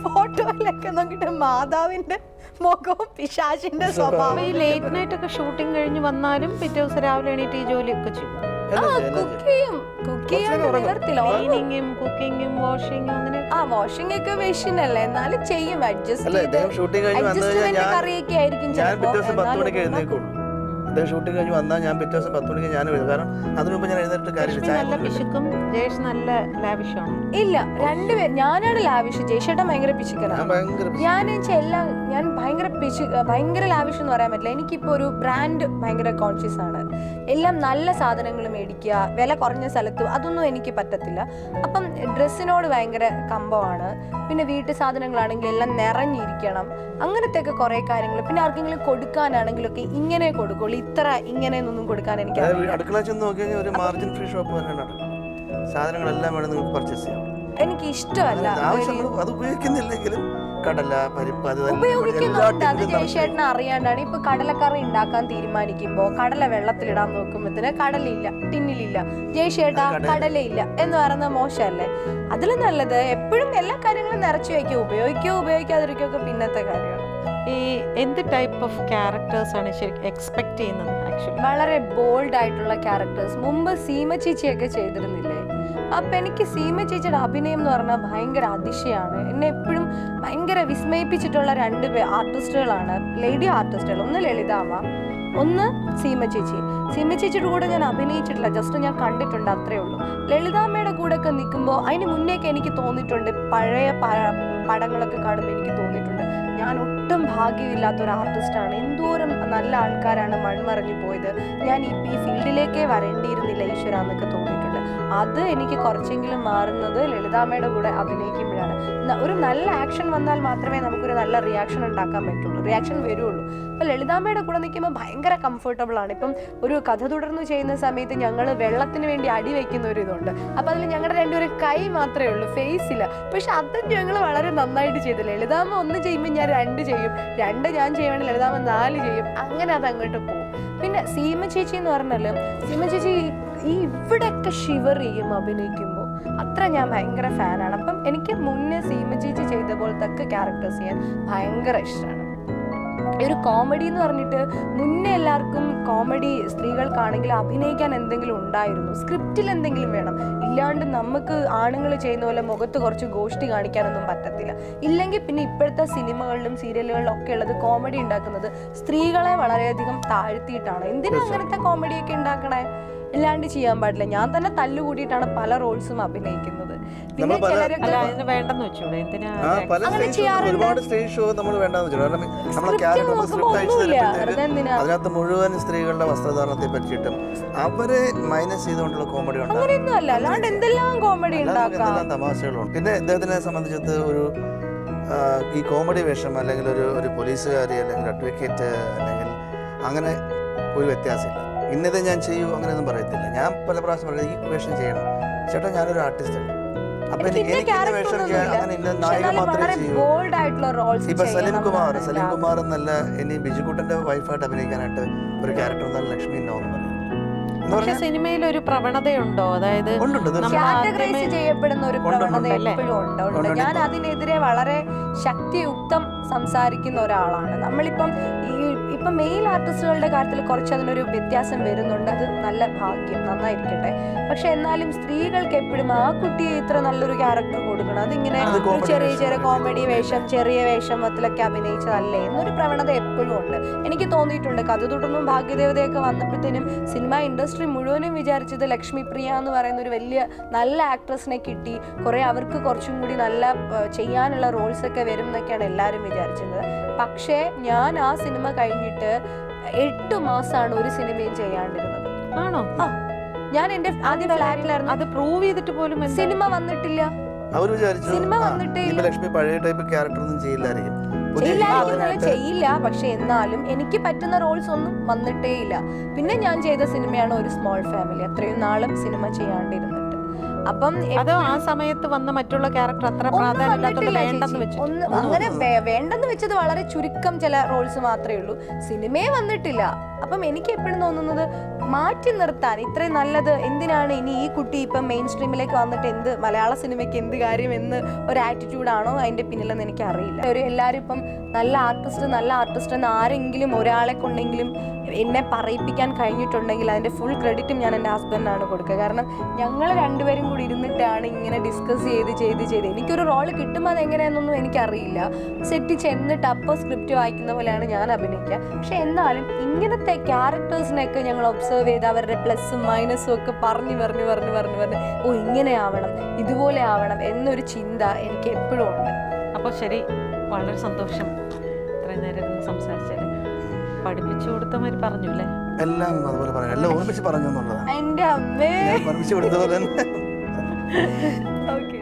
ഫോട്ടോയിലൊക്കെ നോക്കിട്ട് മാതാവിന്റെ മുഖവും പിശാചിന്റെ സ്വഭാവം. ഈ ലേറ്റ് നൈറ്റ് ഒക്കെ ഷൂട്ടിംഗ് കഴിഞ്ഞ് വന്നാലും പിറ്റേ ദിവസം രാവിലെ എണീറ്റ് ഈ ജോലിയൊക്കെ ചെയ്യും. ക്ലീനിങ്ങും കുക്കിങ്ങും വാഷിങ്ങും അങ്ങനെ. വാഷിംഗ് ഒക്കെ മെഷീൻ അല്ലേ, എന്നാലും ചെയ്യും. കറിയൊക്കെ ആയിരിക്കും ഷൂട്ടിംഗ് കഴിഞ്ഞ് വന്നാൽ ഞാൻ പിറ്റേ ദിവസം 10 മണിക്ക് ഞാൻ വരും. കാരണം അതിനു മുമ്പ് ഞാൻ എഴുന്നേറ്റ് കാര്യമില്ല. നല്ല പിശുക്കും ജയേഷ് നല്ല ലാവിഷാണ്. ഇല്ല, രണ്ടുപേരും. ഞാനാണ് ലാവിഷ്, ജയേഷേട്ടൻ ഭയങ്കര പിശുക്കനാണ്. ഞാൻ ഭയങ്കര ലാവിഷ് എന്ന് പറയാൻ പറ്റില്ല. എനിക്കിപ്പോ ഒരു ബ്രാൻഡ് ഭയങ്കര കോൺഷ്യസ് ആണ്. എല്ലാം നല്ല സാധനങ്ങൾ മേടിക്കുക, വില കുറഞ്ഞ സ്ഥലത്ത്, അതൊന്നും എനിക്ക് പറ്റത്തില്ല. അപ്പം ഡ്രസ്സിനോട് ഭയങ്കര കമ്പമാണ്. പിന്നെ വീട്ടു സാധനങ്ങളാണെങ്കിൽ എല്ലാം നിറഞ്ഞിരിക്കണം, അങ്ങനത്തെ ഒക്കെ കുറെ കാര്യങ്ങൾ. പിന്നെ ആർക്കെങ്കിലും കൊടുക്കാനാണെങ്കിലൊക്കെ ഇങ്ങനെ കൊടുക്കുള്ളൂ, ഇത്ര ഇങ്ങനെയൊന്നും കൊടുക്കാൻ എനിക്ക് അടുക്കള ചെന്ന് നോക്കിയാൽ ഒരു മാർജിൻ ഫ്രീ ഷോപ്പ് തന്നെയാണ്. സാധനങ്ങളെല്ലാം വേണം നിങ്ങൾക്ക് പർച്ചേസ് ചെയ്യാം. എനിക്ക് ഇഷ്ടമല്ല. അത് ഉപയോഗിക്കുന്നില്ലെങ്കിലും കടല പരിപ്പ് ഉപയോഗിക്കുന്നുണ്ട്. അത് ജയശേട്ടന് അറിയാണ്ടാണ്. ഇപ്പൊ കടലക്കറി ഉണ്ടാക്കാൻ തീരുമാനിക്കുമ്പോ കടല വെള്ളത്തിലിടാൻ നോക്കുമ്പോഴത്തേന് കടലില്ല, ടിന്നിലില്ല. ജയശേട്ടാ കടലയില്ല എന്ന് പറയുന്ന മോശമല്ലേ? അതിലും നല്ലത് എപ്പോഴും എല്ലാ കാര്യങ്ങളും നിറച്ചു വയ്ക്കുക. ഉപയോഗിക്കാതിരിക്കുകയൊക്കെ പിന്നത്തെ കാര്യമാണ്. ഈ എന്ത് ടൈപ്പ് ഓഫ് ക്യാരക്ടേഴ്സ് ആണ് ശരിക്കും എക്സ്പെക്ട് ചെയ്യുന്നത്? ആക്ച്വലി വളരെ ബോൾഡ് ആയിട്ടുള്ള ക്യാരക്ടേഴ്സ്. മുമ്പ് സീമ ചേച്ചിയൊക്കെ ചെയ്തിരുന്നില്ലേ? അപ്പം എനിക്ക് സീമ ചേച്ചിയുടെ അഭിനയം എന്ന് പറഞ്ഞാൽ ഭയങ്കര അതിശയാണ്. എന്നെ എപ്പോഴും ഭയങ്കര വിസ്മയിപ്പിച്ചിട്ടുള്ള 2 ആർട്ടിസ്റ്റുകളാണ്, ലേഡി ആർട്ടിസ്റ്റുകൾ. ഒന്ന് ലളിതാമ്മ, ഒന്ന് സീമ ചേച്ചി. സീമ ചേച്ചിയുടെ കൂടെ ഞാൻ അഭിനയിച്ചിട്ടില്ല, ജസ്റ്റ് ഞാൻ കണ്ടിട്ടുണ്ട്, അത്രേ ഉള്ളൂ. ലളിതാമ്മയുടെ കൂടെ ഒക്കെ നിൽക്കുമ്പോൾ അതിന് മുന്നേക്ക് എനിക്ക് തോന്നിയിട്ടുണ്ട്, പഴയ പടങ്ങളൊക്കെ കാണുമ്പോൾ എനിക്ക് തോന്നിയിട്ടുണ്ട് ഞാൻ ഒട്ടും ഭാഗ്യമില്ലാത്ത ഒരു ആർട്ടിസ്റ്റാണ്. എന്തോരം നല്ല ആൾക്കാരാണ് മൺമറഞ്ഞു പോയത്, ഞാൻ ഈ ഫീൽഡിലേക്കേ വരേണ്ടിയിരുന്നില്ല ഈശ്വര എന്നൊക്കെ തോന്നിയിട്ടുണ്ട്. അത് എനിക്ക് കുറച്ചെങ്കിലും മാറുന്നത് ലളിതാമ്മയുടെ കൂടെ അഭിനയിക്കുമ്പോഴാണ്. ഒരു നല്ല ആക്ഷൻ വന്നാൽ മാത്രമേ നമുക്കൊരു നല്ല റിയാക്ഷൻ ഉണ്ടാക്കാൻ പറ്റുള്ളൂ, റിയാക്ഷൻ വരുള്ളൂ. അപ്പം ലളിതാമ്മയുടെ കൂടെ നിൽക്കുമ്പോൾ ഭയങ്കര കംഫർട്ടബിൾ ആണ്. ഇപ്പം ഒരു കഥ തുടർന്ന് ചെയ്യുന്ന സമയത്ത് ഞങ്ങൾ വെള്ളത്തിന് വേണ്ടി അടി വയ്ക്കുന്ന ഒരു ഇതുണ്ട്. അപ്പം അതിൽ ഞങ്ങളുടെ 2 കൈ മാത്രമേ ഉള്ളൂ, ഫേസ് ഇല്ല. പക്ഷെ അതും ഞങ്ങൾ വളരെ നന്നായിട്ട് ചെയ്തു. ലളിതാമ്മ 1 ചെയ്യുമ്പോൾ ഞാൻ 2 ചെയ്യും, 2 ഞാൻ ചെയ്യുവാണെങ്കിൽ ലളിതാമ്മ 4 ചെയ്യും. അങ്ങനെ അത് അങ്ങോട്ട് പോകും. പിന്നെ സീമ ചേച്ചി എന്ന് പറഞ്ഞാൽ സീമ ചേച്ചി ഈ ഇവിടെയൊക്കെ ഷിവർ ചെയ്യും അഭിനയിക്കുമ്പോൾ. അത്ര ഞാൻ ഭയങ്കര ഫാനാണ്. അപ്പം എനിക്ക് മുന്നേ സീമ ചേച്ചി ചെയ്ത പോലത്തെ ക്യാരക്ടേഴ്സ് ചെയ്യാൻ ഭയങ്കര ഇഷ്ടമാണ്. ഒരു കോമഡി എന്ന് പറഞ്ഞിട്ട് മുന്നേ എല്ലാവർക്കും കോമഡി സ്ത്രീകൾക്കാണെങ്കിൽ അഭിനയിക്കാൻ എന്തെങ്കിലും ഉണ്ടായിരുന്നു, സ്ക്രിപ്റ്റിൽ എന്തെങ്കിലും വേണം. ഇല്ലാണ്ട് നമുക്ക് ആണുങ്ങൾ ചെയ്യുന്ന പോലെ മുഖത്ത് കുറച്ച് ഗോഷ്ടി കാണിക്കാനൊന്നും പറ്റത്തില്ല. ഇല്ലെങ്കിൽ പിന്നെ ഇപ്പോഴത്തെ സിനിമകളിലും സീരിയലുകളിലും ഒക്കെ ഉള്ളത് കോമഡി ഉണ്ടാക്കുന്നത് സ്ത്രീകളെ വളരെയധികം താഴ്ത്തിയിട്ടാണ്. എന്തിനാ അങ്ങനത്തെ കോമഡിയൊക്കെ ഉണ്ടാക്കണേ? ഇല്ലാണ്ട് ചെയ്യാൻ പാടില്ല. ഞാൻ തന്നെ തല്ലുകൂടിയിട്ടാണ് പല റോൾസും അഭിനയിക്കുന്നത്. പിന്നെ വേണ്ടെന്ന് വെച്ചൂടെ? അതിനകത്ത് മുഴുവൻ സ്ത്രീകളുടെ വസ്ത്രധാരണത്തെ പറ്റിയിട്ടും അവരെ മൈനസ് ചെയ്തുകൊണ്ടുള്ള കോമഡി അങ്ങനെയൊന്നും അല്ല, അല്ലാണ്ട് എന്തെല്ലാം കോമഡി ഉണ്ടാക്കാം, തമാശകളുണ്ട്. പിന്നെ ഇദ്ദേഹത്തിനെ സംബന്ധിച്ചത് ഒരു ഈ കോമഡി വേഷം അല്ലെങ്കിൽ ഒരു പോലീസുകാരി അല്ലെങ്കിൽ അഡ്വക്കേറ്റ് അല്ലെങ്കിൽ അങ്ങനെ ഒരു വ്യത്യാസമില്ല. ഇന്നതേ ഞാൻ ചെയ്യൂ അങ്ങനെയൊന്നും പറയത്തില്ല. ഞാൻ പല പ്രാവശ്യം പറയുന്നത് ഈ വേഷം ചെയ്യണം ചേട്ടാ, ഞാനൊരു ആർട്ടിസ്റ്റാണ്, അപ്പൊ എനിക്ക് ഇന്ന എനിക്ക് ഇന്ന ക്യാരക്ടർ വേഷം ചെയ്യാൻ അങ്ങനെ ഇന്ന നായിക ഒന്നുമില്ല, മാത്രമേ വളരെ ചെയ്യൂ. ബോൾഡ് ആയിട്ടുള്ള റോൾസ് ഇപ്പൊ സലീം കുമാർ എന്നല്ല ഇനി ബിജുക്കുട്ടന്റെ വൈഫായിട്ട് അഭിനയിക്കാനായിട്ട് ഒരു ക്യാരക്ടർ എന്നാൽ ലക്ഷ്മി ഉണ്ടാവും എന്ന് പക്ഷെ സിനിമയിൽ ഒരു പ്രവണതയുണ്ടോ? അതായത് കാറ്റഗറൈസ് ചെയ്യപ്പെടുന്ന ഒരു പ്രവണത എപ്പോഴും ഉണ്ട്. ഞാൻ അതിനെതിരെ വളരെ ശക്തിയുക്തം സംസാരിക്കുന്ന ഒരാളാണ്. നമ്മളിപ്പം ഇപ്പൊ മെയിൽ ആർട്ടിസ്റ്റുകളുടെ കാര്യത്തിൽ കുറച്ച് അതിനൊരു വ്യത്യാസം വരുന്നുണ്ട്. അത് നല്ല ഭാഗ്യം, നന്നായിരിക്കട്ടെ. പക്ഷെ എന്നാലും സ്ത്രീകൾക്ക് എപ്പോഴും ആ കുട്ടിയെ ഇത്ര നല്ലൊരു ക്യാരക്ടർ കൊടുക്കണം, അതിങ്ങനെ ചെറിയ ചെറിയ കോമഡി വേഷം, ചെറിയ വേഷമത്തിലൊക്കെ അഭിനയിച്ചതല്ലേ എന്നൊരു പ്രവണത എപ്പോഴും ഉണ്ട്. എനിക്ക് തോന്നിയിട്ടുണ്ട് കഥ തുടർന്നും ഭാഗ്യദേവതയൊക്കെ വന്നപ്പോഴത്തേനും സിനിമ ഇൻഡസ്ട്രി മുഴുവനും വിചാരിച്ചത് ലക്ഷ്മി പ്രിയ എന്ന് പറയുന്ന ഒരു വലിയ നല്ല ആക്ട്രസിനെ കിട്ടി, കുറെ അവർക്ക് കുറച്ചും കൂടി നല്ല ചെയ്യാനുള്ള റോൾസ് ഒക്കെ വരും എന്നൊക്കെയാണ് എല്ലാവരും വിചാരിച്ചിരുന്നത്. പക്ഷേ ഞാൻ ആ സിനിമ കഴിഞ്ഞിട്ട് 8 മാസമാണ് ഒരു സിനിമയും ചെയ്യാണ്ടിരുന്നത്. ആണോ? ഞാൻ എന്റെ ആദ്യം ഫ്ലാറ്റിലായിരുന്നു. അത് പ്രൂവ് ചെയ്തിട്ട് പോലും സിനിമ വന്നിട്ടില്ല. അവർ വിചാരിച്ചു സിനിമ വന്നിട്ടേ ഇല്ല. ലക്ഷ്മി പഴയ ടൈപ്പ് ക്യാരക്ടർ ഒന്നും ചെയ്യില്ലായിരിക്കും. ചെയ്യില്ല, പക്ഷെ എന്നാലും എനിക്ക് പറ്റുന്ന റോൾസ് ഒന്നും വന്നിട്ടേ ഇല്ല. പിന്നെ ഞാൻ ചെയ്ത സിനിമയാണ് ഒരു സ്മോൾ ഫാമിലി. അത്രയും നാളും സിനിമ ചെയ്യാണ്ടിരുന്നിട്ട്. അപ്പം അതോ ആ സമയത്ത് വന്ന മറ്റുള്ള ക്യാരക്ടർ അത്ര പ്രാധാന്യമില്ലാത്തത് വേണ്ടെന്ന് വെച്ചു? അങ്ങനെ വേണ്ടെന്ന് വെച്ചത് വളരെ ചുരുക്കം ചില റോൾസ് മാത്രമേ ഉള്ളൂ. സിനിമയെ വന്നിട്ടില്ല. അപ്പം എനിക്ക് എപ്പോഴും തോന്നുന്നത് മാറ്റി നിർത്താൻ ഇത്രയും നല്ലത് എന്തിനാണ് ഇനി ഈ കുട്ടി ഇപ്പം മെയിൻ സ്ട്രീമിലേക്ക് വന്നിട്ട് എന്ത് മലയാള സിനിമയ്ക്ക് എന്ത് കാര്യം എന്ന് ഒരു ആറ്റിറ്റ്യൂഡാണോ അതിന്റെ പിന്നിലെന്ന് എനിക്ക് അറിയില്ല. എല്ലാവരും ഇപ്പം നല്ല ആർട്ടിസ്റ്റ് എന്ന് ആരെങ്കിലും ഒരാളെ കൊണ്ടെങ്കിലും എന്നെ പറയിപ്പിക്കാൻ കഴിഞ്ഞിട്ടുണ്ടെങ്കിൽ അതിന്റെ ഫുൾ ക്രെഡിറ്റും ഞാൻ എൻ്റെ ഹസ്ബൻഡിനാണ് കൊടുക്കുക. കാരണം ഞങ്ങൾ രണ്ടുപേരും കൂടി ഇരുന്നിട്ടാണ് ഇങ്ങനെ ഡിസ്കസ് ചെയ്ത് എനിക്കൊരു റോള് കിട്ടുമ്പോൾ അത് എങ്ങനെയാണെന്നൊന്നും എനിക്കറിയില്ല. സെറ്റ് ചെന്നിട്ട് അപ്പോൾ സ്ക്രിപ്റ്റ് വായിക്കുന്ന പോലെയാണ് ഞാൻ അഭിനയിക്കുക. പക്ഷെ എന്നാലും ഇങ്ങനത്തെ ക്യാരക്ടേഴ്സിനെയൊക്കെ ഞങ്ങൾ ഒബ്സർവ് ചെയ്ത് അവരുടെ പ്ലസും മൈനസും ഒക്കെ പറഞ്ഞു ഓ ഇങ്ങനെ ആവണം, ഇതുപോലെ ആവണം എന്നൊരു ചിന്ത എനിക്ക് എപ്പോഴും ഉണ്ട്. അപ്പോൾ ശരി, വളരെ സന്തോഷം ഇത്രയും നേരം സംസാരിച്ചാൽ. പഠിപ്പിച്ചു കൊടുത്ത മാതിരി പറഞ്ഞു അല്ലേ? എല്ലാം അതുപോലെ പറഞ്ഞു, എല്ലാം ഓർമ്മിച്ച് പറഞ്ഞു എന്നുള്ളതാണ്. എൻ്റെ അമ്മേ. പഠിപ്പിച്ചു കൊടുത്ത പോലെ തന്നെ. ഓക്കെ.